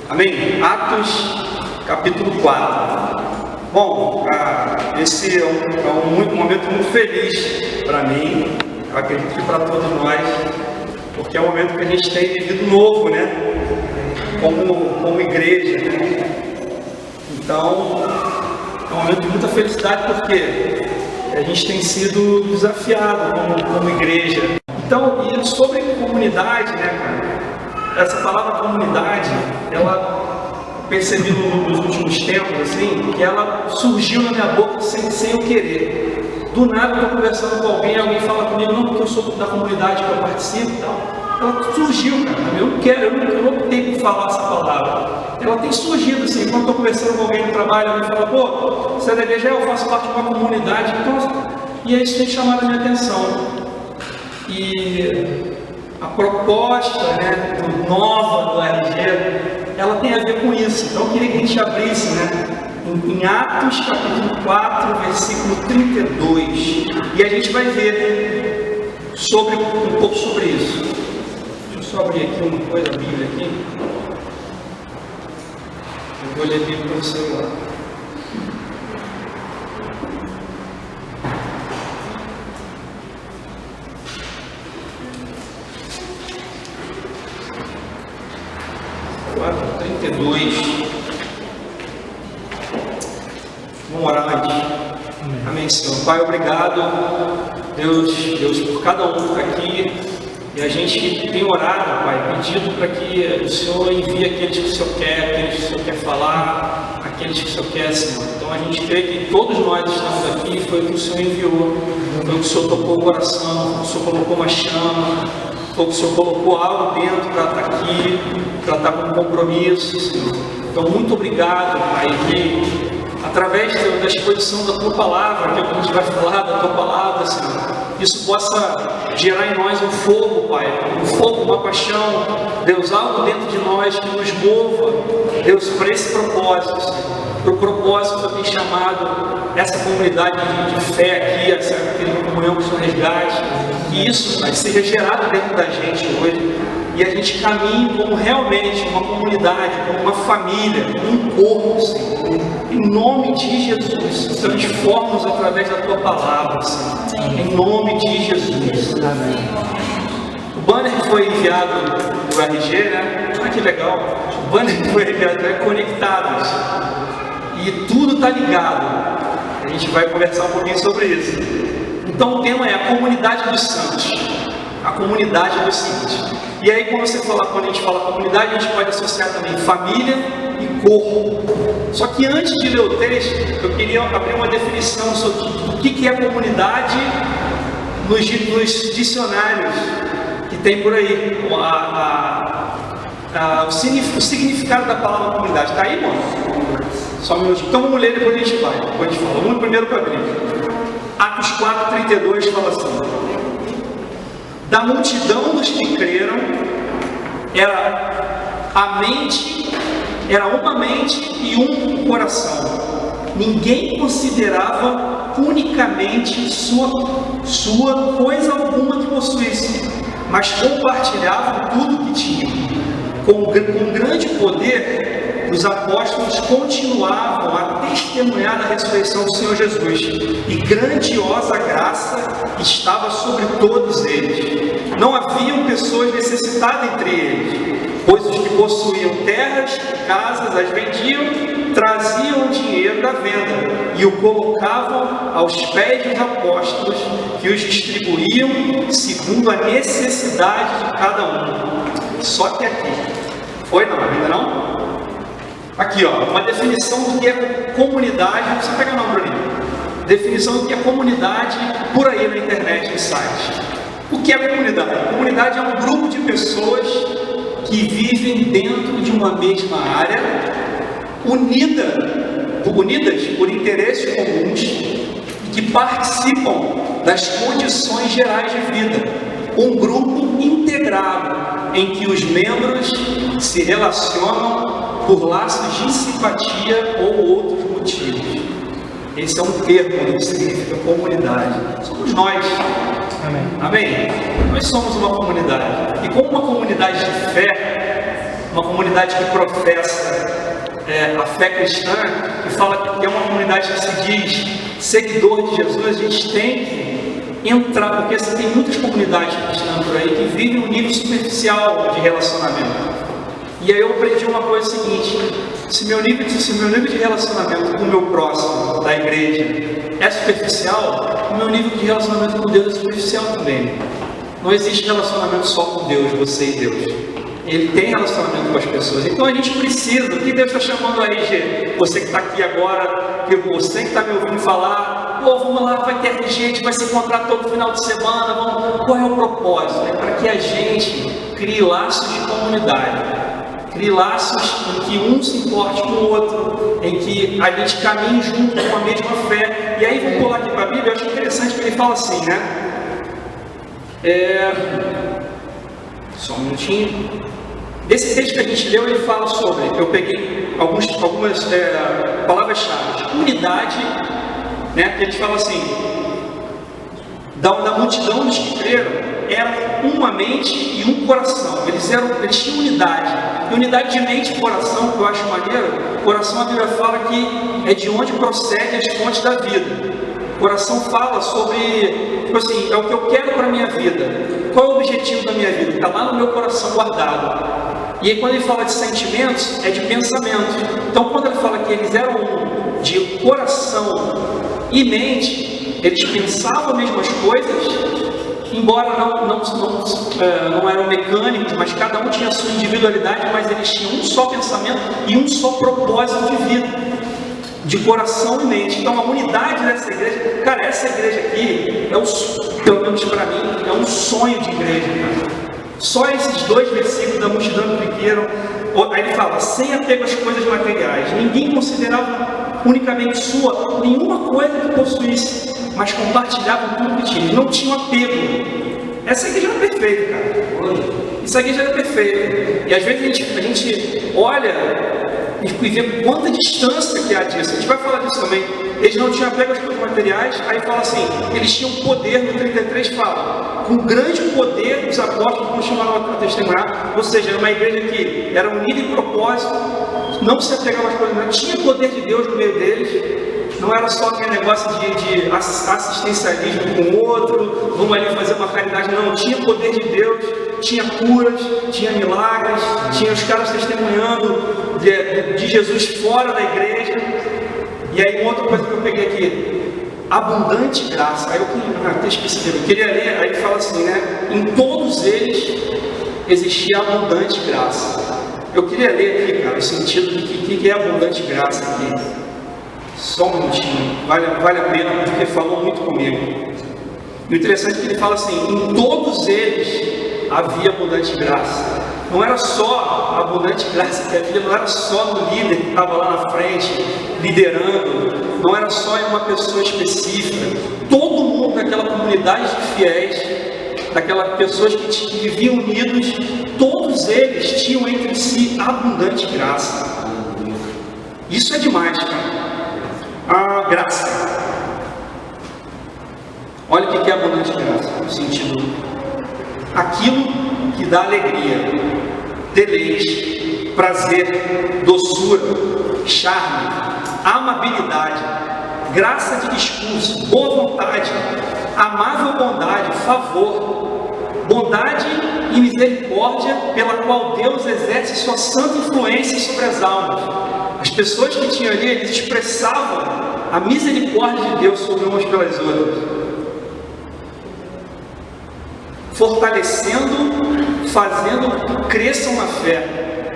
Amém? Atos, capítulo 4. Bom, esse é um momento muito feliz para mim, eu acredito que para todos nós, porque é um momento que a gente tem vivido novo, né? Como igreja, né? Então, é um momento de muita felicidade, porque a gente tem sido desafiado como igreja. Então, e sobre comunidade, né, cara? Essa palavra comunidade, ela percebi nos últimos tempos, assim, que ela surgiu na minha boca sem eu querer. Do nada eu estou conversando com alguém fala comigo, não, porque eu sou da comunidade que eu participo e tal. Ela surgiu, cara. Eu não optei por falar essa palavra. Ela tem surgido, assim, quando eu estou conversando com alguém no trabalho, alguém fala, pô, você é da igreja, eu faço parte de uma comunidade, então, e isso tem chamado a minha atenção. E a proposta, né, nova do RG, ela tem a ver com isso. Então eu queria que a gente abrisse, né, em Atos capítulo 4, versículo 32. E a gente vai ver um pouco sobre isso. Deixa eu só abrir aqui uma coisa, a Bíblia aqui. Eu vou ler a Bíblia para você agora. Quatro, 32. Vamos orar antes. Amém, Senhor. Pai, obrigado, Deus, por cada um que está aqui. E a gente tem orado, Pai, pedido para que o Senhor envie aqueles que o Senhor quer, aqueles que o Senhor quer falar, aqueles que o Senhor quer, Senhor. Então a gente crê que todos nós estamos aqui, foi o que o Senhor enviou, foi o que o Senhor tocou o coração, foi o que o Senhor colocou uma chama, foi o que o Senhor colocou algo dentro para estar aqui, para estar com compromisso, Senhor. Então muito obrigado, Pai, que através da exposição da Tua Palavra, que é o que a gente vai falar da Tua Palavra, Senhor, isso possa gerar em nós um fogo, Pai, um fogo, uma paixão, Deus, algo dentro de nós que nos mova, Deus, para esse propósito, Senhor. Para o propósito que eu tenho chamado essa comunidade de fé aqui, essa comunhão com o resgate, que isso, Pai, seja gerado dentro da gente hoje, e a gente caminhe como realmente uma comunidade, como uma família, um corpo, Senhor. Em nome de Jesus, transforma-nos através da Tua Palavra, Senhor. Em nome de Jesus. Amém. O banner que foi enviado do RG, né? Ah, que legal. O banner que foi enviado é Conectados. E tudo está ligado. A gente vai conversar um pouquinho sobre isso. Então o tema é a comunidade dos santos. A comunidade dos santos. E aí quando a gente fala comunidade, a gente pode associar também família e corpo. Só que antes de ler o texto, eu queria abrir uma definição sobre o que é comunidade nos dicionários que tem por aí. O significado da palavra comunidade. Está aí, mano? Só um minutinho. Então vamos ler, depois a gente vai. Depois a gente fala. Vamos primeiro para abrir. Atos 4, 32 fala assim: da multidão dos que creram, era uma mente e um coração. Ninguém considerava unicamente sua coisa alguma que possuísse, mas compartilhavam tudo que tinham. Com grande poder, os apóstolos continuavam a testemunhar da ressurreição do Senhor Jesus, e grandiosa graça estava sobre todos eles. Não haviam pessoas necessitadas entre eles, pois os que possuíam terras e casas as vendiam, traziam o dinheiro da venda e o colocavam aos pés dos apóstolos, que os distribuíam segundo a necessidade de cada um. Só que aqui, ainda não? Aqui, ó, uma definição do que é comunidade. Não precisa pegar não, Bruninho. Definição do que é comunidade por aí na internet, no site. O que é comunidade? Comunidade é um grupo de pessoas que vivem dentro de uma mesma área, unidas por interesses comuns e que participam das condições gerais de vida. Um grupo integrado em que os membros se relacionam por laços de simpatia ou outros motivos. Esse é um termo que significa comunidade. Somos nós. Amém. Amém? Nós somos uma comunidade. E como uma comunidade de fé, uma comunidade que professa a fé cristã, que fala que é uma comunidade que se diz seguidor de Jesus, a gente tem que entrar, porque assim, tem muitas comunidades cristãs por aí que vivem um nível superficial de relacionamento. E aí eu aprendi uma coisa seguinte: se meu nível de relacionamento com o meu próximo da igreja é superficial, o meu nível de relacionamento com Deus é superficial também. Não existe relacionamento só com Deus, você e Deus. Ele tem relacionamento com as pessoas. Então a gente precisa, o que Deus está chamando aí, gente? Você que está aqui agora, você que está me ouvindo falar, pô, vamos lá, vai ter gente, vai se encontrar todo final de semana, qual é o propósito? É para que a gente crie laços de comunidade, crie laços em que um se importe com o outro, em que a gente caminhe junto com a mesma fé. E aí vamos pular aqui para a Bíblia, eu acho interessante que ele fala assim, né? Só um minutinho. Esse texto que a gente leu, ele fala sobre, eu peguei algumas palavras-chave. Unidade, né? Que ele fala assim, da multidão dos que creram, eram uma mente e um coração. Eles tinham unidade. E unidade de mente e coração, que eu acho maneiro, coração, a Bíblia fala que é de onde procedem as fontes da vida. O coração fala sobre, tipo assim, é o que eu quero para a minha vida. Qual é o objetivo da minha vida? Está lá no meu coração guardado. E aí quando ele fala de sentimentos, é de pensamento. Então quando ele fala que eles eram um de coração e mente, eles pensavam as mesmas coisas, embora não eram mecânicos, mas cada um tinha a sua individualidade, mas eles tinham um só pensamento e um só propósito de vida, de coração e mente. Então a unidade dessa igreja, cara, essa igreja aqui, pelo menos para mim, é um sonho de igreja, cara. Só esses 2 versículos da multidão que queiram, aí ele fala, sem apego às coisas materiais. Ninguém considerava unicamente sua nenhuma coisa que possuísse, mas compartilhavam tudo que tinha. Não tinham apego. Essa igreja era perfeita, cara. Essa igreja era perfeita. E às vezes a gente olha e vê quanta distância que há disso. A gente vai falar disso também. Eles não tinham apego às coisas materiais. Aí fala assim, eles tinham poder. No 33 fala, com grande poder os apóstolos continuaram a testemunhar. Ou seja, era uma igreja que era unida em propósito, não se apegava às coisas materiais, tinha poder de Deus no meio deles. Não era só aquele negócio de assistencialismo com o outro, vamos ali fazer uma caridade. Não, tinha poder de Deus, tinha curas, tinha milagres, tinha os caras testemunhando de Jesus fora da igreja. E aí uma outra coisa que eu peguei aqui, abundante graça. Aí eu queria ler, aí ele fala assim, né? Em todos eles existia abundante graça. Eu queria ler aqui, cara, o sentido do que é abundante graça aqui. Só um minutinho, vale a pena, porque falou muito comigo. E o interessante é que ele fala assim, em todos eles havia abundante graça. Não era só a abundante graça que havia, não era só no líder que estava lá na frente, liderando, não era só em uma pessoa específica. Todo mundo daquela comunidade de fiéis, daquelas pessoas que viviam unidos, todos eles tinham entre si abundante graça. Isso é demais, cara. A graça. Olha o que é abundante graça, no sentido, aquilo que dá alegria, deleite, prazer, doçura, charme, amabilidade, graça de discurso, boa vontade, amável bondade, favor, bondade e misericórdia, pela qual Deus exerce sua santa influência sobre as almas. As pessoas que tinham ali, eles expressavam a misericórdia de Deus sobre umas pelas outras, fortalecendo, fazendo que cresçam na fé.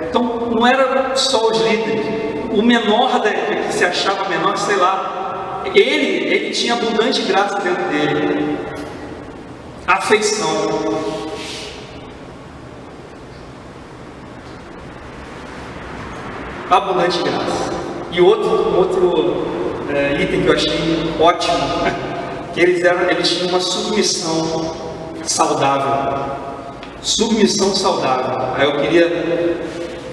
Então não era só os líderes, o menor que se achava menor, sei lá, ele tinha abundante graça dentro dele, afeição. Abundante graça. E outro item que eu achei ótimo, que eles tinham uma submissão saudável. Submissão saudável. Aí eu queria,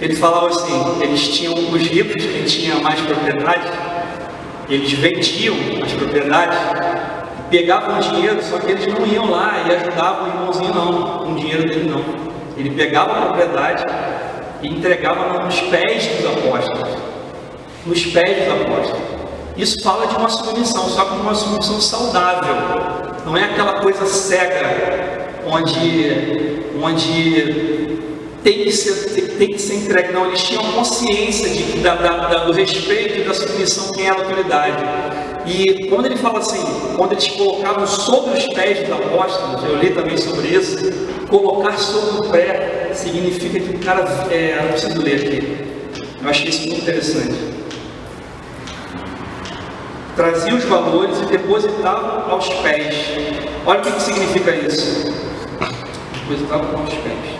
ele falava assim, eles tinham os ricos, quem tinha mais propriedade, eles vendiam as propriedades, pegavam o dinheiro, só que eles não iam lá e ajudavam o irmãozinho não, com o dinheiro dele não. Ele pegava a propriedade e entregava nos pés dos apóstolos. Nos pés dos apóstolos. Isso fala de uma submissão, só que de uma submissão saudável. Não é aquela coisa cega, onde tem que ser entregue. Não, eles tinham consciência do respeito e da submissão quem é a autoridade. E quando ele fala assim, quando eles colocavam sobre os pés dos apóstolos, eu li também sobre isso, colocar sobre o pé significa que o cara, não preciso ler aqui, eu achei isso muito interessante. Trazia os valores e depositava aos pés. Olha o que significa isso. Depositava aos pés.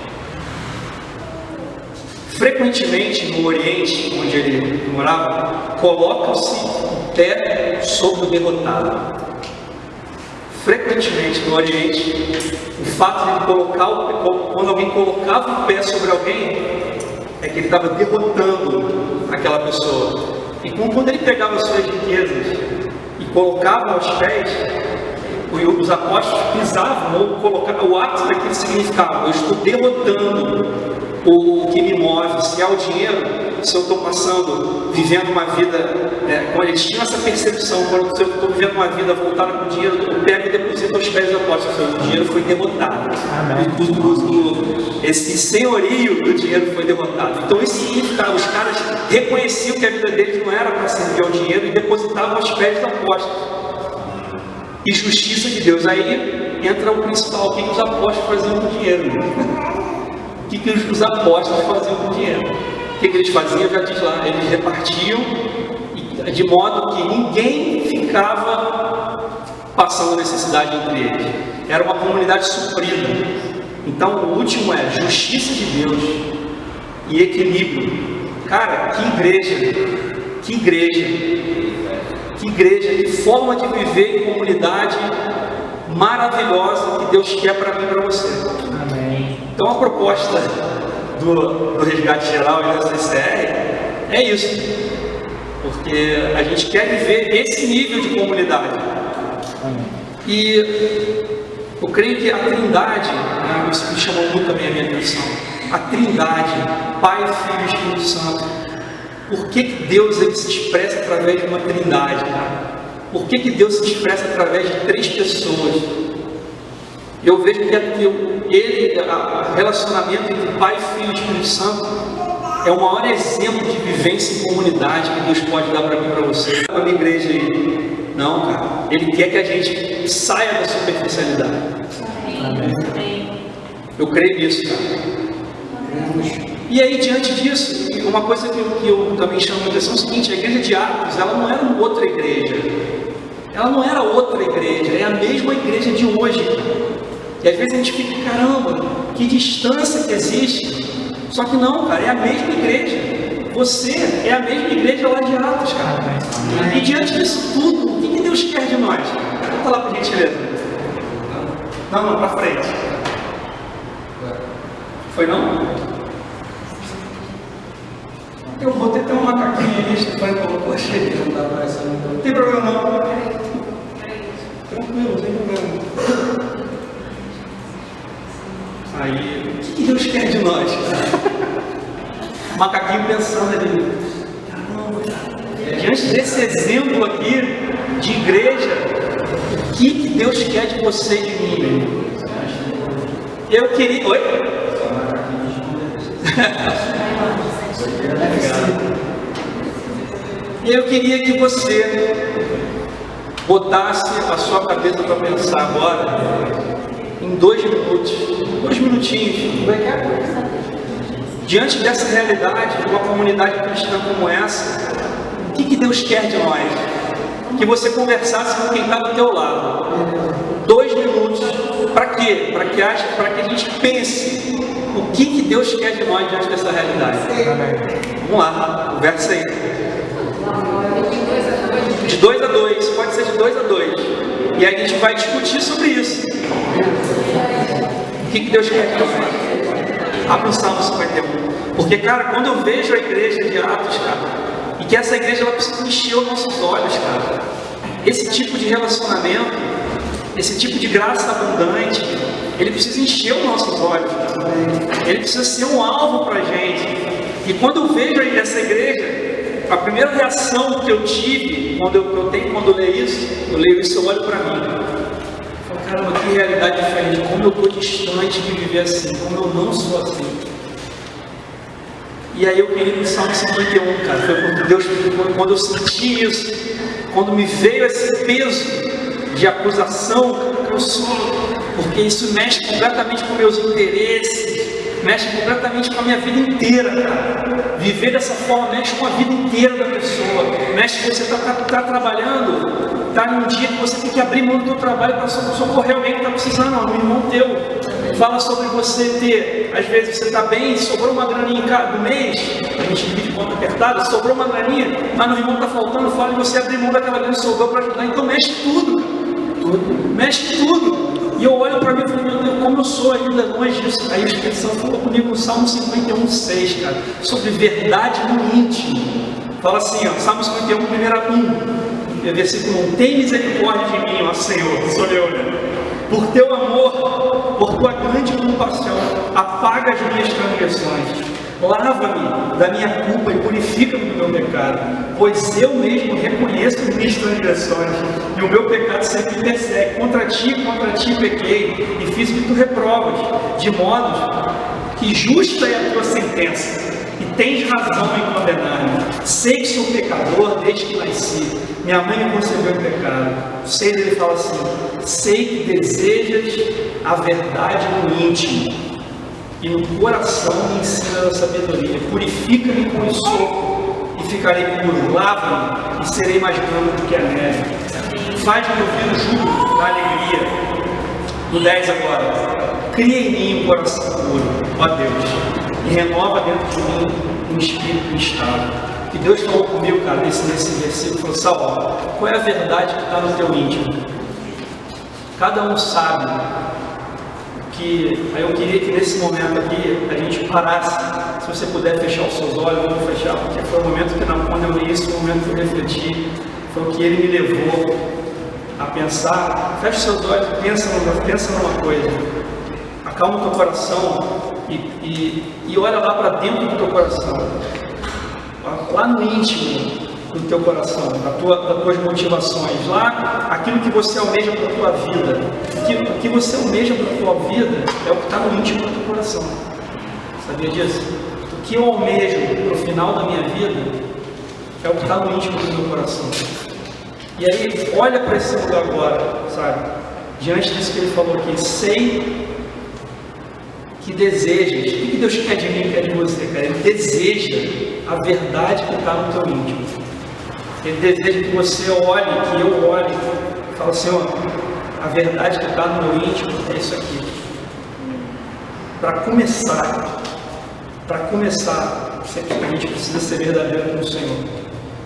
Frequentemente no Oriente, onde ele morava, coloca-se o pé sobre o derrotado. Frequentemente no Oriente, o fato de ele colocar quando alguém colocava o pé sobre alguém, é que ele estava derrotando aquela pessoa. E quando ele pegava as suas riquezas e colocava aos pés, os apóstolos pisavam ou colocavam, o ato daquilo significava: eu estou derrotando o que me move. Se é o dinheiro, se eu estou passando, vivendo uma vida, quando eles tinham essa percepção, quando eu estou vivendo uma vida voltada com o dinheiro, eu pego e deposito aos pés dos apóstolos, o dinheiro foi derrotado. Esse senhorio do dinheiro foi derrotado. Então isso significava, os caras reconheciam que a vida deles não era para servir ao dinheiro e depositavam aos pés dos apóstolos. E justiça de Deus. Aí entra o principal: o que os apóstolos faziam com o dinheiro? O que os apóstolos faziam com o dinheiro? O que eles faziam? Já diz lá, eles repartiam de modo que ninguém ficava passando necessidade entre eles. Era uma comunidade suprida. Então o último é justiça de Deus e equilíbrio. Cara, que igreja, que forma de viver em comunidade maravilhosa que Deus quer para mim e para você. Amém. Então a proposta do Resgate Geral e da CCR é isso, porque a gente quer viver esse nível de comunidade. Amém. E eu creio que a Trindade, isso me chamou muito também a minha atenção, a Trindade, Pai, Filho e Espírito Santo. Por que Deus ele se expressa através de uma Trindade, cara? Por que Deus se expressa através de 3 pessoas? Eu vejo que o relacionamento entre Pai, Filho e Espírito Santo é o maior exemplo de vivência em comunidade que Deus pode dar para mim e para você. A minha igreja aí, não, cara. Ele quer que a gente saia da superficialidade. Amém. Eu creio nisso, cara. E aí, diante disso, uma coisa que eu também chamo a atenção é o seguinte: a igreja de Atos, ela não era outra igreja. Ela não era outra igreja, é a mesma igreja de hoje. E às vezes a gente fica, caramba, que distância que existe. Só que não, cara, é a mesma igreja. Você é a mesma igreja lá de Atos, cara. E diante disso tudo, o que Deus quer de nós? Conta lá pra gentileza. Não, pra frente. Foi não? Eu vou ter um macaquinho ali, Stefani colocou, achei que não dá pra essa. Não tem problema não. Tranquilo, não tem problema. Aí, o que Deus quer de nós? O macaquinho pensando ali. Caramba, diante desse exemplo aqui de igreja, o que Deus quer de você e de mim? Eu queria. Oi? E eu queria que você botasse a sua cabeça para pensar agora em 2 minutos, 2 minutinhos, diante dessa realidade de uma comunidade cristã como essa. O que Deus quer de nós? Que você conversasse com quem está do teu lado. 2 minutos. Para quê? Para que a gente pense o que Deus quer de nós diante dessa realidade. Vamos lá, conversa aí. De 2 a 2, pode ser de 2 a 2. E aí a gente vai discutir sobre isso. O que Deus quer de nós? Abre um Salmo 51. Porque, cara, quando eu vejo a igreja de Atos, cara, e que essa igreja ela precisa encher os nossos olhos, cara. Esse tipo de relacionamento, esse tipo de graça abundante, ele precisa encher os nossos olhos, cara. Ele precisa ser um alvo pra gente. E quando eu vejo aí essa igreja, a primeira reação que eu tive, quando eu leio isso, eu olho para mim. Eu falo, caramba, que realidade diferente, como eu estou distante de viver assim, como eu não sou assim. E aí eu queria no Salmo 51, cara, foi quando Deus, quando eu senti isso, quando me veio esse peso de acusação que eu sou, porque isso mexe completamente com meus interesses, mexe completamente com a minha vida inteira, cara. Viver dessa forma mexe com a vida inteira da pessoa, mexe que você está trabalhando, está num dia que você tem que abrir mão do teu trabalho para socorrer alguém que está precisando, um irmão teu. Fala sobre você ter, às vezes você está bem, sobrou uma graninha do mês, a gente divide conta apertada, sobrou uma graninha, mas no irmão está faltando, fala de você abrir mão daquela grana que sobrou para ajudar, então mexe tudo, cara. Tudo. Mexe tudo. E eu olho para mim e falo, meu Deus, como eu sou ainda longe disso. Aí o Espírito Santo falou comigo no Salmo 51:6, cara, sobre verdade no íntimo. Fala assim, ó, Salmo 51, primeira 1, versículo 1, tem misericórdia de mim, ó Senhor, sou eu, né? Por teu amor, por tua grande compaixão, apaga as minhas transgressões. Lava-me da minha culpa e purifica-me do meu pecado, pois eu mesmo reconheço as minhas transgressões, e o meu pecado sempre me persegue. Contra ti pequei, e fiz o que tu reprovas, de modo que justa é a tua sentença, e tens razão em condenar-me. Sei que sou pecador desde que nasci, minha mãe me concebeu em pecado. O 6 ele fala assim, sei que desejas a verdade no íntimo, e no coração me ensina a sabedoria. Purifica-me com o soco e ficarei puro. Lava-me e serei mais branco do que a neve. Faz-me ouvir o júbilo da alegria. No 10 agora. Cria em mim um coração puro, ó Deus, e renova dentro de mim um espírito instável. Que Deus falou comigo, cara, nesse versículo, falou, Saul, qual é a verdade que está no teu íntimo? Cada um sabe. Aí eu queria que nesse momento aqui a gente parasse, se você puder fechar os seus olhos, vamos fechar, porque foi o momento que quando eu li isso, foi o momento que eu refleti, foi o que ele me levou a pensar. Fecha os seus olhos e pensa numa coisa, acalma o teu coração e olha lá para dentro do teu coração, lá no íntimo do teu coração, das tuas motivações, lá aquilo que você almeja para a tua vida. O que você almeja para a tua vida é o que está no íntimo do teu coração. Sabia disso? O que eu almejo para o final da minha vida é o que está no íntimo do meu coração. E aí, olha para esse lugar agora, sabe? Diante disso que ele falou aqui, sei que desejas. O que Deus quer de mim, quer de você, cara? Ele deseja a verdade que está no teu íntimo. Ele deseja que você olhe, que eu olhe, e fale, Senhor, a verdade que está no meu íntimo é isso aqui. Para começar, a gente precisa ser verdadeiro com o Senhor.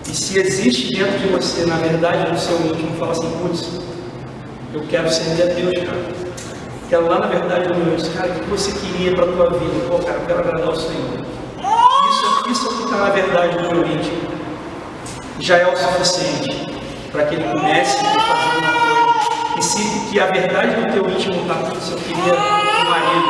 E se existe dentro de você, na verdade, no seu íntimo, fala assim, putz, eu quero servir a Deus, cara. Quero lá na verdade no meu íntimo, cara, o que você queria para a tua vida? Pô, cara, eu quero agradar o Senhor. Isso é o que está na verdade no meu íntimo. Já é o suficiente para que ele comece a fazer uma coisa. E se que a verdade do teu íntimo está tudo, se eu queria um marido,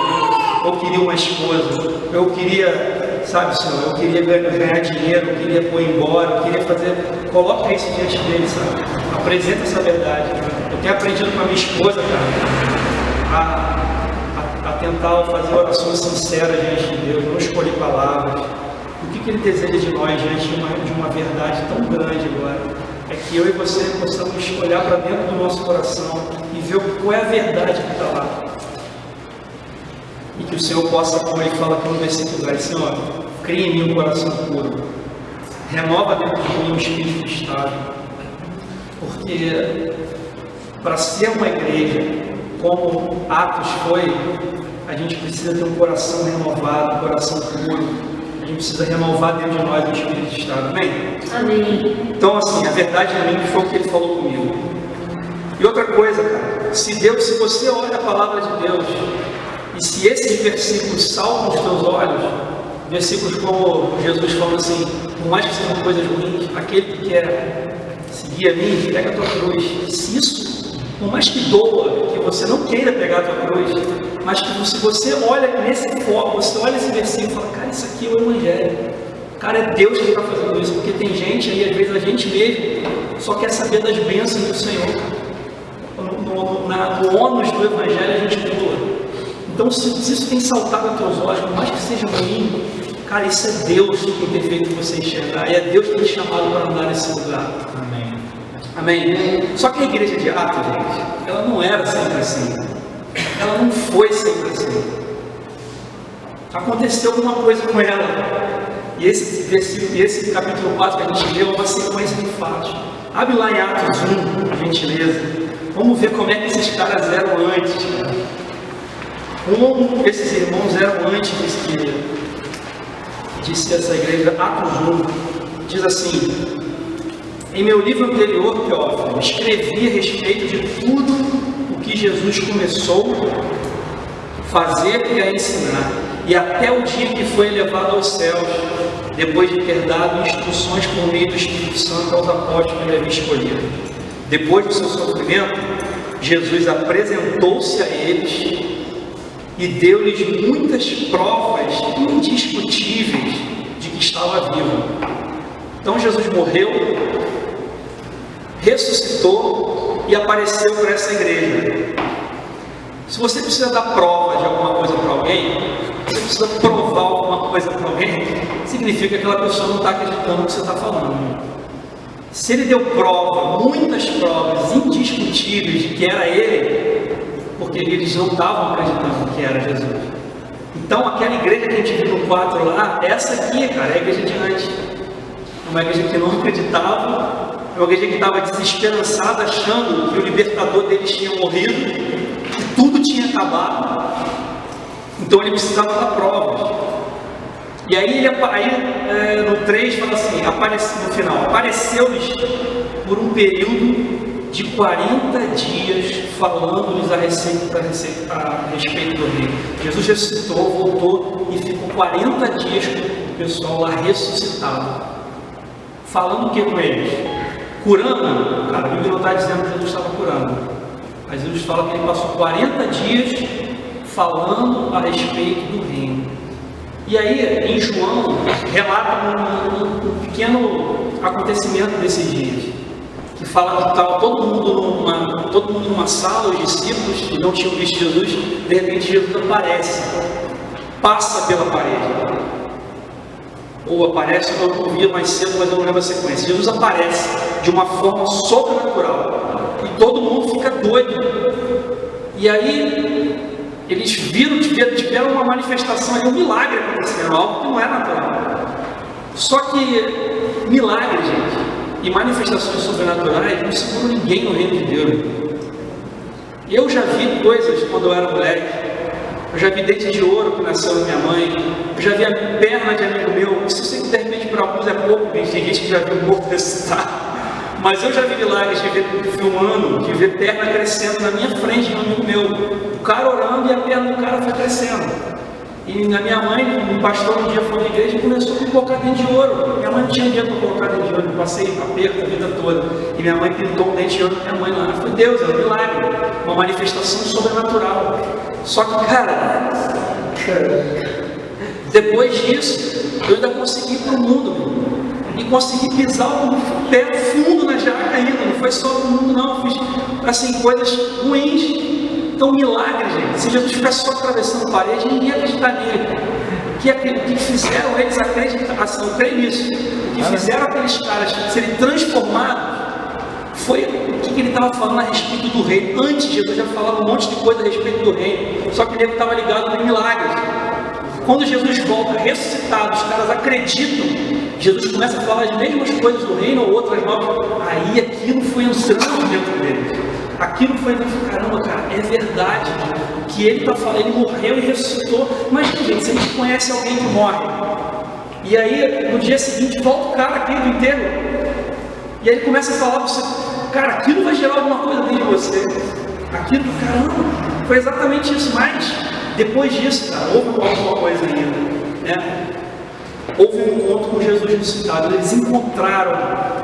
eu queria uma esposa, eu queria, sabe, Senhor, eu queria ganhar dinheiro, eu queria pôr embora, eu queria fazer, coloca isso diante dele, sabe? Apresenta essa verdade. Eu tenho aprendido com a minha esposa, cara, a tentar fazer orações sinceras diante de Deus, não escolher palavras. O que ele deseja de nós diante de uma verdade tão grande agora? É que eu e você possamos olhar para dentro do nosso coração e ver qual é a verdade que está lá. E que o Senhor possa, como ele fala aqui no versículo 10, Senhor, cria em mim um coração puro, renova dentro de mim um espírito estável. Porque para ser uma igreja, como Atos foi, a gente precisa ter um coração renovado, um coração puro. A gente precisa renovar dentro de nós o espírito estável. Amém? Amém. Então, assim, a verdade em mim foi o que ele falou comigo. E outra coisa, cara, se você olha a palavra de Deus, e se esses versículos saltam os teus olhos, versículos como Jesus falou assim, por mais que sejam coisas ruins, aquele que quer seguir a mim, pega a tua cruz. Se isso, por mais que doa, que você não queira pegar a tua cruz, mas que se você olha nesse foco, você olha esse versículo e fala, cara, isso aqui é o Evangelho. Cara, é Deus que está fazendo isso, porque tem gente aí, às vezes a gente mesmo, só quer saber das bênçãos do Senhor. No ônus do Evangelho a gente pula. Então, se isso tem saltado aos teus olhos, por mais que seja ruim, cara, isso é Deus que tem feito você enxergar, e é Deus que tem te chamado para andar nesse lugar. Amém. Amém? Só que a igreja de Atos, gente, ela não era sempre assim. Ela não foi sempre assim. Aconteceu alguma coisa com ela. E esse capítulo 4 que a gente leu é uma sequência de fatos. Abre lá em Atos 1, por gentileza. Vamos ver como é que esses caras eram antes. Como esses irmãos eram antes de ser essa igreja. Atos 1 diz assim: em meu livro anterior, Teófilo, escrevi a respeito de tudo o que Jesus começou a fazer e a ensinar, e até o dia que foi elevado aos céus, depois de ter dado instruções por meio do Espírito Santo aos apóstolos que ele havia escolhido. Depois do seu sofrimento, Jesus apresentou-se a eles e deu-lhes muitas provas indiscutíveis de que estava vivo. Então Jesus morreu, ressuscitou e apareceu para essa igreja. Se você precisa dar prova de alguma coisa para alguém, você precisa provar alguma coisa para alguém, significa que aquela pessoa não está acreditando no que você está falando. Se ele deu prova, muitas provas indiscutíveis de que era ele, porque eles não estavam acreditando que era Jesus. Então aquela igreja que a gente viu no 4 lá, essa aqui, cara, é a igreja de antes. É uma igreja que não acreditava, é uma igreja que estava desesperançada, achando que o libertador deles tinha morrido, que tudo tinha acabado. Então ele precisava dar provas. E aí, no 3 fala assim, no final, apareceu-lhes por um período de 40 dias, falando-lhes a respeito do rei. Jesus ressuscitou, voltou e ficou 40 dias com o pessoal lá ressuscitado. Falando o que com eles? Curando. Cara, a Bíblia não está dizendo que Jesus estava curando. Mas Jesus fala que ele passou 40 dias falando a respeito do reino. E aí, em João, relata um pequeno acontecimento desses dias, que fala que estava todo mundo numa sala, os discípulos que não tinham visto Jesus, de repente Jesus aparece, passa pela parede. Ou aparece, eu não via mais cedo, mas eu não lembro a sequência. Jesus aparece de uma forma sobrenatural, e todo mundo fica doido. E aí, eles tiveram uma manifestação ali, um milagre acontecendo, algo que não é natural. Só que milagres, gente, e manifestações sobrenaturais não seguram ninguém no reino de Deus. Eu já vi coisas quando eu era moleque. Eu já vi dente de ouro que nasceu na minha mãe. Eu já vi a perna de amigo meu. Isso eu sei que de repente para alguns é pouco, tem gente que já viu um morto ressuscitar. Mas eu já vi milagres de ver filmando, de ver perna crescendo na minha frente de um amigo meu. O cara orando e a perna do cara foi crescendo. E a minha mãe, um pastor um dia foi na igreja e começou a colocar dente de ouro. Minha mãe não tinha dinheiro para colocar dente de ouro, eu passei aperto a vida toda. E minha mãe pintou um dente de ouro para minha mãe lá. Foi Deus, era um milagre, uma manifestação sobrenatural. Só que, cara, depois disso, eu ainda consegui ir para o mundo, e consegui pisar o pé fundo na jaca ainda, não foi só no mundo não, fiz assim, coisas ruins. Então, milagre, gente, se Jesus estivesse só atravessando parede, ninguém ia acreditar nele. O que fizeram eles acreditar, assim, eu creio nisso, o que fizeram aqueles caras serem transformados, foi o que ele estava falando a respeito do reino. Antes, Jesus já falava um monte de coisa a respeito do reino, só que ele estava ligado em milagres. Quando Jesus volta ressuscitado, os caras acreditam, Jesus começa a falar as mesmas coisas do reino ou outras novas, aí aquilo foi entrando dentro deles. Aquilo foi entrando, caramba, cara, é verdade. O que ele está falando, ele morreu e ressuscitou. Imagina, gente, se a gente conhece alguém que morre, e aí no dia seguinte volta o cara aqui do enterro, e aí ele começa a falar para você, cara, aquilo vai gerar alguma coisa dentro de você. Aquilo, caramba, foi exatamente isso. Mas depois disso, cara, houve alguma coisa ainda, né? Houve um encontro com Jesus ressuscitado. Eles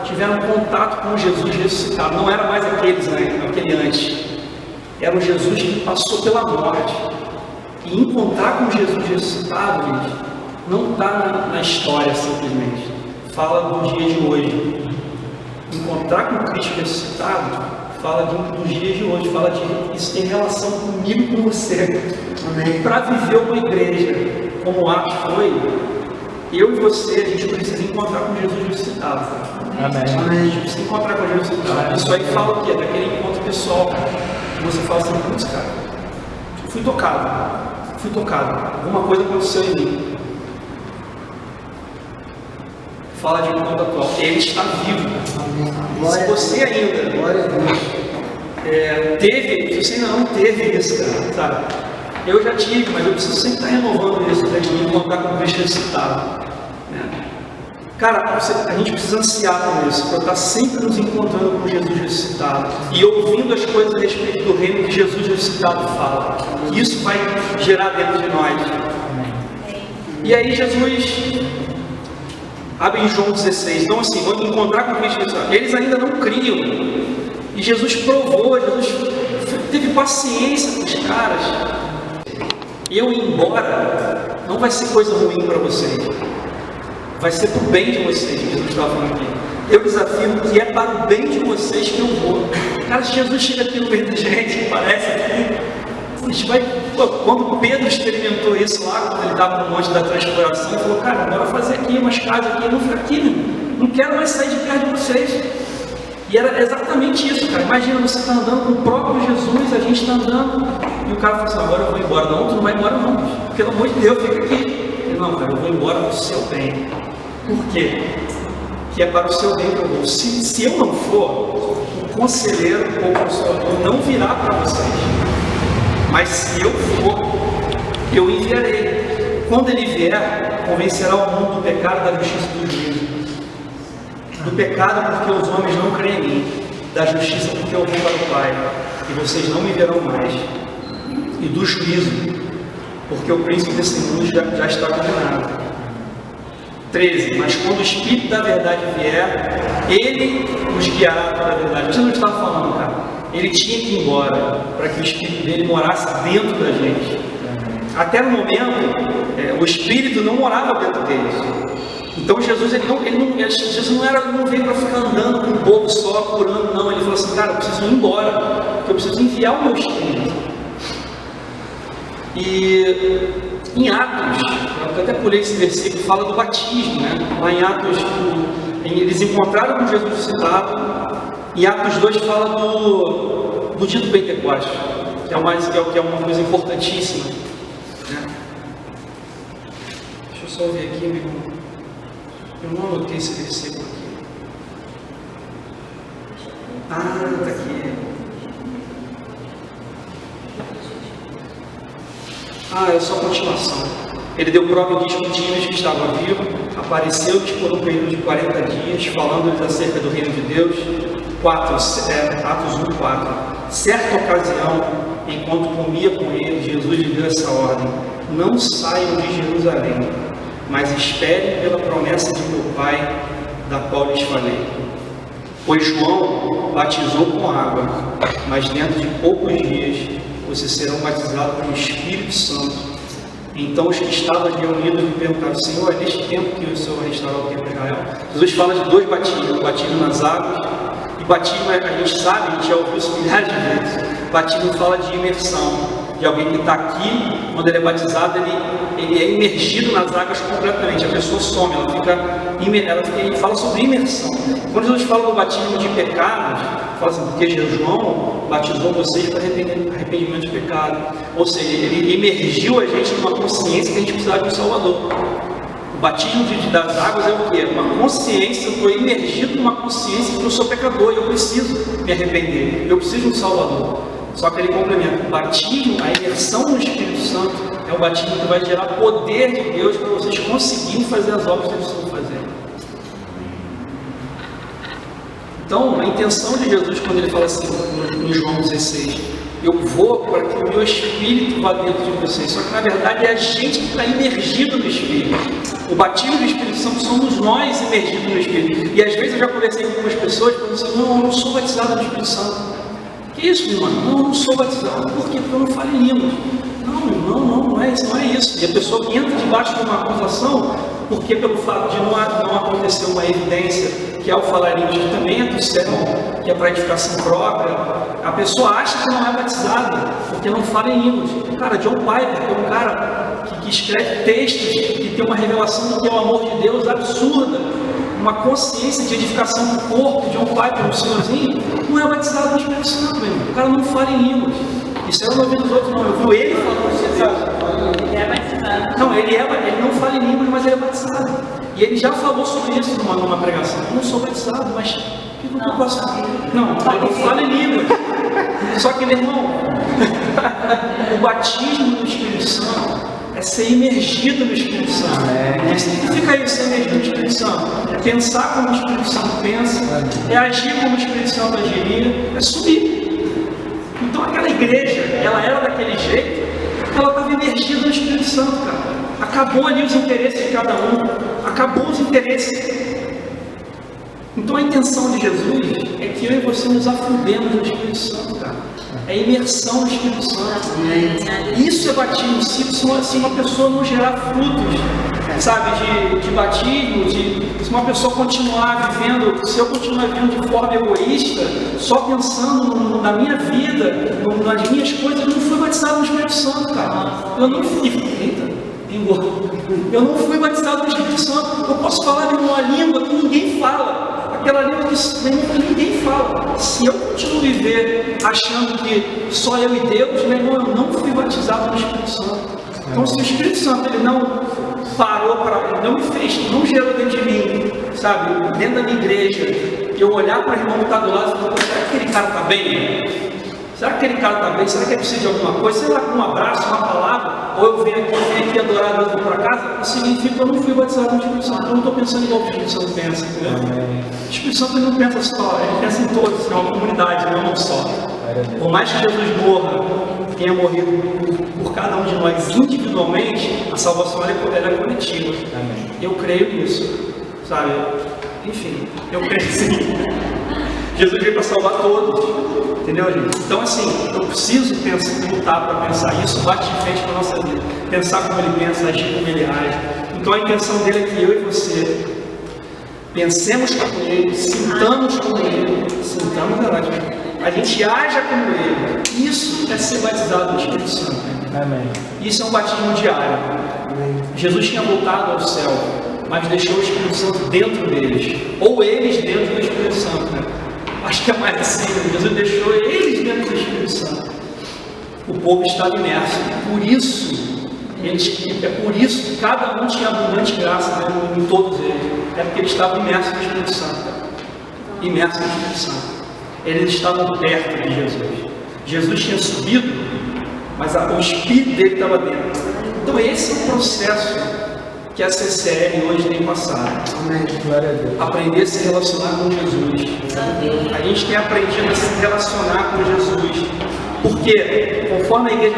tiveram contato com Jesus ressuscitado. Não era mais aquele antes. Era o Jesus que passou pela morte. E encontrar com Jesus ressuscitado, gente, não está na história simplesmente. Fala do dia de hoje. Encontrar com Cristo ressuscitado fala dos dias de hoje, fala de isso tem relação comigo e com você. Para viver uma igreja como Atos foi, eu e você, a gente precisa encontrar com Jesus ressuscitado. Amém. A gente precisa encontrar com Jesus ressuscitado. Isso aí fala o quê? Daquele encontro pessoal que você fala assim, putz, cara, fui tocado, alguma coisa aconteceu em mim. Fala de um mundo atual, ele está vivo. Se você ainda teve, se você ainda não teve isso, cara, sabe? Eu já tive, mas eu preciso sempre estar renovando isso para mim, encontrar com o Cristo ressuscitado. Cara, a gente precisa ansiar com isso, para estar sempre nos encontrando com Jesus ressuscitado e ouvindo as coisas a respeito do reino que Jesus ressuscitado fala. Isso vai gerar dentro de nós. E aí Jesus abre em João 16. Então assim, vou encontrar com Cristo ressuscitado. Eles ainda não criam. E Jesus provou, Jesus teve paciência com os caras. Eu ir embora não vai ser coisa ruim para vocês. Vai ser para o bem de vocês, que Jesus estava falando aqui. Eu desafio que é para o bem de vocês que eu vou. Cara, se Jesus chega aqui no meio da gente, parece aqui, a gente vai... Quando Pedro experimentou isso lá, quando ele estava no Monte da Transfiguração, ele falou, cara, bora fazer aqui umas casas aqui, eu não fico aqui, não quero mais sair de perto de vocês. E era exatamente isso, cara. Imagina, você está andando com o próprio Jesus, a gente está andando, e o cara fala assim, agora eu vou embora. Não, tu não vai embora não, pelo amor de Deus, fica aqui. Não, cara, eu vou embora para o seu bem. Por quê? Que é para o seu bem que eu vou. Se eu não for, o conselheiro ou o consolador não virá para vocês. Mas se eu for, eu enviarei. Quando ele vier, convencerá o mundo do pecado, da justiça e do juízo. Do pecado porque os homens não creem em mim. Da justiça porque eu vou para o Pai e vocês não me verão mais. E do juízo porque o príncipe desse mundo já está condenado. 13. Mas quando o Espírito da verdade vier, ele nos guiará para a verdade. Você não está falando, cara. Ele tinha que ir embora para que o Espírito dele morasse dentro da gente. Até no momento, o Espírito não morava dentro deles. Então Jesus não veio para ficar andando com o povo só, curando, não. Ele falou assim, cara, eu preciso ir embora, porque eu preciso enviar o meu Espírito. E em Atos, eu até pulei esse versículo, fala do batismo, né? Lá em Atos, eles encontraram com Jesus ressuscitado. Em Atos 2 fala do dia do Pentecostes, que é uma coisa importantíssima, né? Deixa eu só ver aqui, meu irmão. Eu não anotei esse versículo aqui. Está aqui. É só continuação. Ele deu prova indiscutível que estava vivo, apareceu-lhes por um período de 40 dias, falando-lhes acerca do reino de Deus. 4, Atos 1, 4. Certa ocasião, enquanto comia com ele, Jesus lhe deu essa ordem: não saiam de Jerusalém, mas esperem pela promessa de meu Pai, da qual lhes falei. Pois João batizou com água, mas dentro de poucos dias vocês serão batizados com o Espírito Santo. Então os que estavam reunidos me perguntaram: Senhor, é neste tempo que o Senhor vai restaurar o tempo de Israel? Jesus fala de dois batismos: batismo nas águas, e batismo, a gente sabe, a gente já ouviu isso milhares de vezes. Batismo fala de imersão, de alguém que está aqui, quando ele é batizado, ele é imergido nas águas completamente, a pessoa some, ele fala sobre imersão. Quando Jesus fala do batismo de pecados, fala assim: porque João batizou vocês para arrependimento de pecado. Ou seja, ele emergiu a gente numa consciência que a gente precisava de um Salvador. O batismo das águas é o quê? Uma consciência, eu estou imergido numa consciência que eu sou pecador e eu preciso me arrepender, eu preciso de um Salvador. Só que ele complementa: o batismo, a imersão no Espírito Santo, é o batismo que vai gerar poder de Deus para vocês conseguirem fazer as obras que vocês precisam fazer. Então, a intenção de Jesus, quando ele fala assim em João 16, eu vou para que o meu Espírito vá dentro de vocês. Só que na verdade é a gente que está imergido no Espírito. O batismo do Espírito Santo somos nós imergidos no Espírito. E às vezes eu já conversei com algumas pessoas falando assim: não, eu não sou batizado no Espírito Santo. Que isso, irmão? Não, eu não sou batizado. Por quê? Porque eu não falo em línguas. Não é isso. E a pessoa entra debaixo de uma acusação, porque pelo fato de não acontecer uma evidência, que é o falarinho, que também é do céu, que é para edificação própria, a pessoa acha que não é batizada, porque não fala em línguas. Cara, John Piper, que é um cara que escreve textos, que tem uma revelação do que é o amor de Deus absurda, uma consciência de edificação do corpo, John Piper, um senhorzinho, não é batizado no Espírito Santo, meu irmão. O cara não fala em línguas. Isso eu não ouvi dos outros, não. Eu vi ele falando sobre isso. Ele é batizado. Não, ele não fala em línguas, mas ele é batizado. E ele já falou sobre isso numa pregação. Eu não sou batizado, mas o que eu posso fazer? Não, ele não fala em línguas. Só que, meu irmão, o batismo no Espírito Santo é ser imergido no Espírito Santo. O que significa isso, ser imergido no Espírito Santo? É pensar como o Espírito Santo pensa, é agir como o Espírito Santo agiria, é subir. Então aquela igreja, ela era daquele jeito, porque ela estava imergida no Espírito Santo, cara. Acabou ali os interesses de cada um, acabou os interesses. Então a intenção de Jesus é que eu e você nos afundemos no Espírito Santo, cara. É imersão no Espírito Santo. Isso é batismo. Se uma pessoa não gerar frutos, sabe, de batismo, se uma pessoa continuar vivendo, se eu continuar vivendo de forma egoísta, só pensando na minha vida, nas minhas coisas, eu não fui batizado no Espírito Santo, cara. Eu não fui batizado no Espírito Santo. Eu posso falar de uma língua que ninguém fala. Aquela língua que ninguém fala. Se eu continuo a viver achando que só eu e Deus, meu irmão, eu não fui batizado no Espírito Santo. Então, se o Espírito Santo ele não parou ele não me fez, não gerou dentro de mim, sabe, dentro da minha igreja, eu olhar para o irmão que está do lado e falar, será que aquele cara está bem? Será que aquele cara está bem? Será que é preciso de alguma coisa? Será que um abraço, uma palavra? Ou eu venho aqui adorar a Deus e vou para casa? Isso significa que eu não fui batizado no Espírito Santo. Eu não estou pensando igual o Espírito Santo pensa. O Espírito Santo ele não pensa só, ele pensa em todos, é uma comunidade, não é um só. Por mais que Jesus morra, tenha morrido por cada um de nós individualmente, a salvação ela é coletiva. Eu creio nisso, sabe? Enfim, eu creio sim. Jesus veio para salvar todos, entendeu, gente? Então, assim, eu preciso lutar para pensar isso, bate de frente com a nossa vida, pensar como ele pensa, agir como ele age. Então, a intenção dele é que eu e você pensemos como ele, sintamos como ele, a gente haja como ele. Isso é ser batizado no Espírito Santo. Amém. Isso é um batismo diário. Amém. Jesus tinha voltado ao céu, mas deixou o Espírito Santo dentro deles, ou eles dentro do Espírito Santo, né? Acho que é mais assim, Jesus deixou eles dentro do Espírito Santo. O povo estava imerso. Por isso que cada um tinha abundante graça, né, em todos eles. É porque eles estavam imersos no Espírito Santo. Imersos no Espírito Santo. Eles estavam perto de Jesus. Jesus tinha subido, mas o Espírito dele estava dentro. Então esse é o processo que a CCR hoje tem passado. Amém. Glória a Deus. Aprender a se relacionar com Jesus. A gente tem aprendido a se relacionar com Jesus. Porque conforme a igreja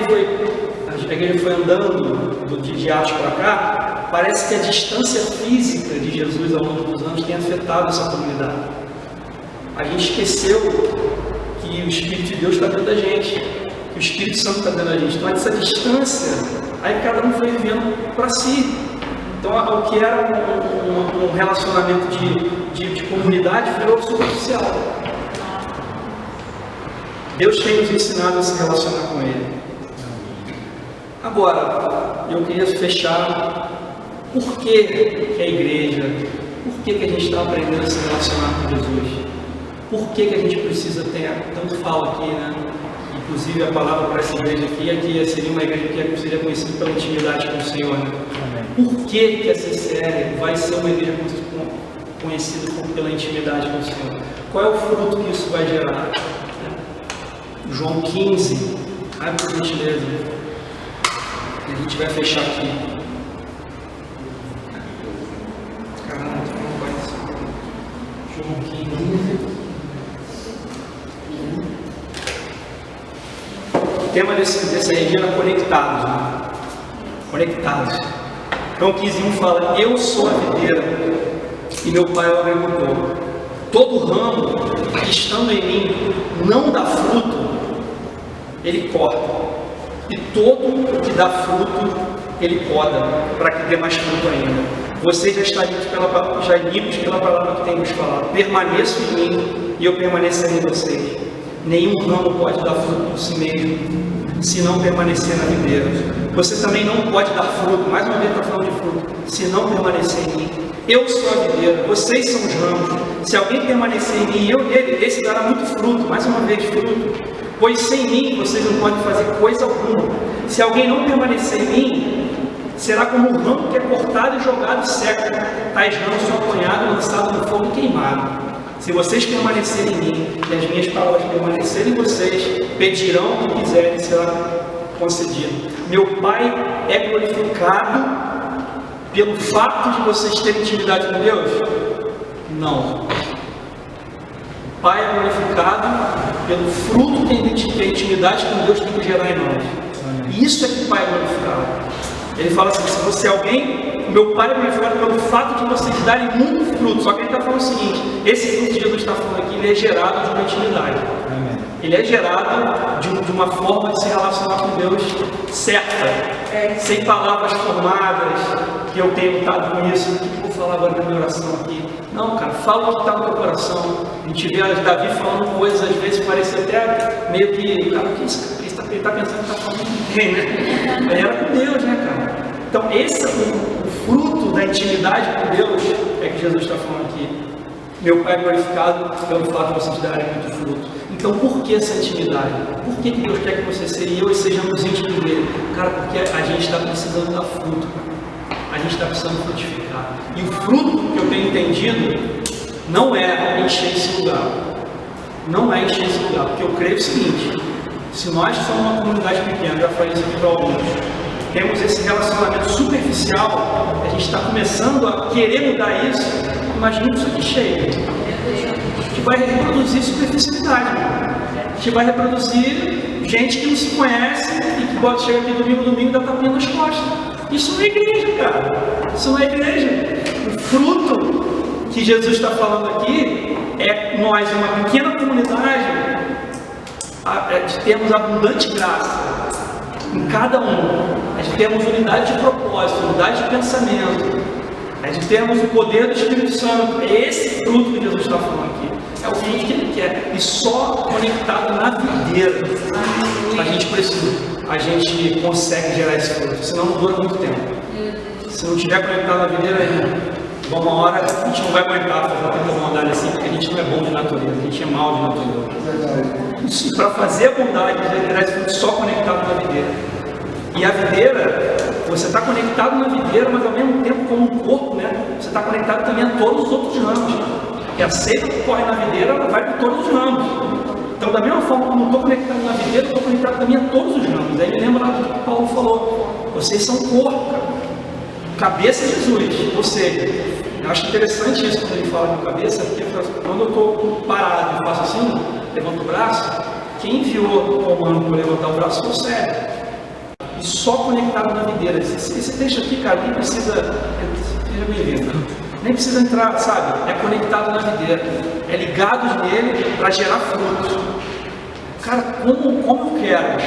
foi andando de Atos para cá, parece que a distância física de Jesus ao longo dos anos tem afetado essa comunidade. A gente esqueceu que o Espírito de Deus está dentro da gente, que o Espírito Santo está dentro da gente. Então essa distância, aí cada um foi vivendo para si. Então, o que era um relacionamento de comunidade virou superficial. Deus tem nos ensinado a se relacionar com Ele. Agora, eu queria fechar. Por que a igreja, por que a gente está aprendendo a se relacionar com Jesus? Por que a gente precisa ter, tanto fala aqui, né? Inclusive a palavra para essa igreja aqui é que seria uma igreja que seria conhecida pela intimidade com o Senhor. Né? Por que a CCR vai ser uma igreja conhecida pela intimidade com o Senhor? Qual é o fruto que isso vai gerar? João 15, abre por gentileza. E a gente vai fechar aqui. Caramba, não vai ser. João 15. O tema dessa igreja era conectados, né? Conectados. João 15:1 fala: eu sou a videira e meu pai é o agricultor. Todo ramo que estando em mim não dá fruto, ele corta. E todo que dá fruto, ele poda, para que dê mais fruto ainda. Vocês já estão limpos pela palavra que tenho vos falado. Permaneçam em mim e eu permanecerei em vocês. Nenhum ramo pode dar fruto por si mesmo, se não permanecer na videira. Você também não pode dar fruto, mais uma vez está falando de fruto, se não permanecer em mim. Eu sou a videira, vocês são os ramos. Se alguém permanecer em mim e eu nele, esse dará muito fruto, mais uma vez fruto. Pois sem mim vocês não podem fazer coisa alguma. Se alguém não permanecer em mim, será como um ramo que é cortado e jogado e seco. Tais ramos são apanhados, lançados no fogo e queimados. Se vocês permanecerem em mim e as minhas palavras permanecerem em vocês, pedirão o que quiserem e será concedido. Meu Pai é glorificado pelo fato de vocês terem intimidade com Deus? Não. O Pai é glorificado pelo fruto que a intimidade com Deus tem que gerar em nós. E isso é que o Pai é glorificado. Ele fala assim, se você é alguém, meu Pai é glorificado pelo fato de vocês darem muito fruto. Só que ele está falando o seguinte, esse fruto que Jesus está falando aqui, ele é gerado de uma intimidade. Amém. Ele é gerado de uma forma de se relacionar com Deus certa, sem palavras formadas, que eu tenho lutado com isso, o que eu vou falar agora na minha oração aqui? Não, cara, fala o que está no teu coração. A gente vê Davi falando coisas, às vezes parece até meio que, cara, o que ele está pensando que está falando com quem, né? Ele era com Deus, né, cara? Então, o fruto da intimidade com Deus é que Jesus está falando aqui. Meu Pai é glorificado pelo fato de vocês darem muito fruto. Então, por que essa intimidade? Por que Deus quer que você seja e eu sejamos íntimos dele? Cara, porque a gente está precisando dar fruto, cara. A gente está precisando frutificar. E o fruto que eu tenho entendido não é encher esse lugar. Não é encher esse lugar. Porque eu creio o seguinte, se nós somos uma comunidade pequena, já falei isso aqui para alguns, temos esse relacionamento superficial, a gente está começando a querer mudar isso, imagina isso aqui cheio. A gente vai reproduzir superficialidade. A gente vai reproduzir gente que não se conhece e que chega aqui domingo e dá tapinha nas costas. Isso não é igreja, cara. Isso não é igreja. O fruto que Jesus está falando aqui é nós, uma pequena comunidade, de termos abundante graça em cada um, de termos unidade de propósito, unidade de pensamento, de termos o poder do Espírito Santo. É esse fruto que Jesus está falando aqui. É o fruto que Ele quer. E só conectado na videira a gente consegue gerar esse fruto. Senão não dura muito tempo. Se não estiver conectado na videira, uma hora a gente não vai aguentar fazer tanta bondade assim, porque a gente não é bom de natureza, a gente é mal de natureza. Para fazer a bondade, gerar esse fruto só conectado na videira. E a videira, você está conectado na videira, mas ao mesmo tempo como um corpo, né? Você está conectado também a todos os outros ramos. E a seiva que corre na videira, ela vai para todos os ramos. Então, da mesma forma como eu estou conectado na videira, eu estou conectado também a todos os ramos. Aí me lembra lá do que Paulo falou. Vocês são corpo, cara. Cabeça é Jesus. Ou seja, eu acho interessante isso quando ele fala de cabeça, porque quando eu estou parado e faço assim, levanto o braço, quem enviou o comando para levantar o braço foi o cérebro. E só conectado na videira. Esse texto aqui, cara, nem precisa. Seja bem-vindo. Nem precisa entrar, sabe? É conectado na videira. É ligado nele para gerar frutos. Cara, como eu quero,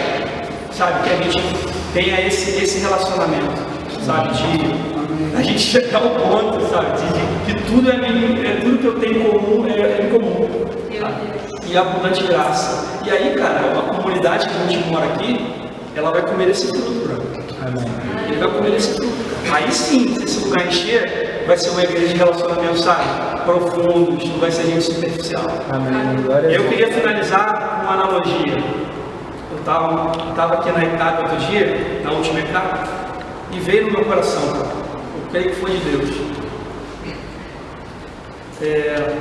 sabe, que a gente tenha esse relacionamento, sabe? De a gente chegar ao ponto, sabe? De que tudo tudo que eu tenho em comum é em comum. E abundante graça. E aí, cara, a comunidade que a gente mora aqui, ela vai comer esse fruto, branco. Ele vai comer esse fruto. Aí sim, se esse lugar encher, vai ser uma igreja de relacionamento, sabe? Profundos, não vai ser gente superficial. Amém. Eu queria finalizar com uma analogia. Eu estava aqui na etapa outro dia, na última etapa, e veio no meu coração, cara. Eu creio que foi de Deus. Eu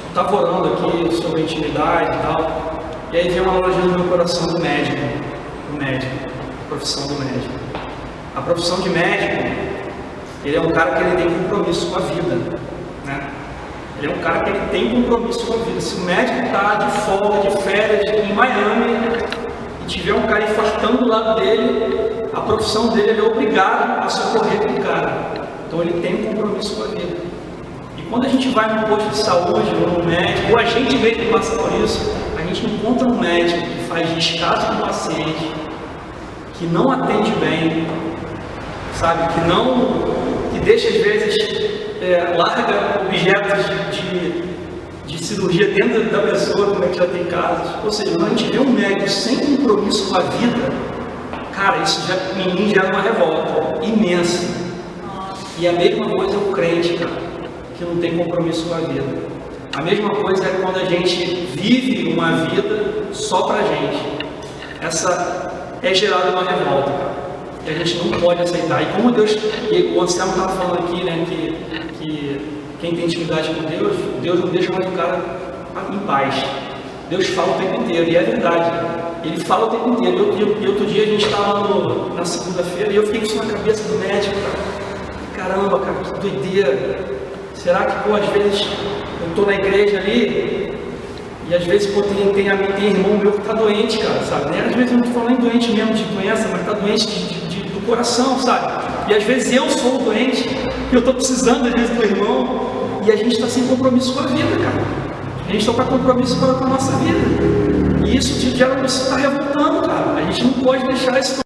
estava orando aqui sobre intimidade e tal, e aí veio uma analogia no meu coração do médico. A profissão do médico. A profissão de médico, ele é um cara que ele tem compromisso com a vida, né? Ele é um cara que ele tem compromisso com a vida. Se o médico está de folga, de férias, em Miami, e tiver um cara infartando do lado dele, a profissão dele, ele é obrigado a socorrer aquele cara. Então ele tem um compromisso com a vida. E quando a gente vai no posto de saúde, ou no médico, ou a gente mesmo passa por isso, a gente encontra um médico que faz descaso do paciente, que não atende bem, sabe? Que deixa às vezes, larga objetos de cirurgia dentro da pessoa, como é que já tem casos. Ou seja, quando a gente vê um médico sem compromisso com a vida, cara, isso já, em mim gera uma revolta imensa. E a mesma coisa é o crente, cara, que não tem compromisso com a vida. A mesma coisa é quando a gente vive uma vida só pra gente. Essa é gerada uma revolta, cara, que a gente não pode aceitar. E como Deus, e o Anselmo estava falando aqui, né, que quem tem intimidade com Deus, Deus não deixa mais o cara em paz. Deus fala o tempo inteiro, e é verdade. Ele fala o tempo inteiro. E outro dia a gente estava na segunda-feira e eu fiquei com isso na cabeça do médico, cara. Caramba, cara, que doideira. Será que, às vezes eu estou na igreja ali e às vezes, tem irmão meu que está doente, cara, sabe? Né? Às vezes eu não estou falando doente mesmo de doença, mas está doente do coração, sabe? E às vezes eu sou o doente e eu estou precisando, às vezes, do irmão, e a gente está sem compromisso com a vida, cara. A gente não está com compromisso com a nossa vida. E isso está revoltando, cara. A gente não pode deixar esse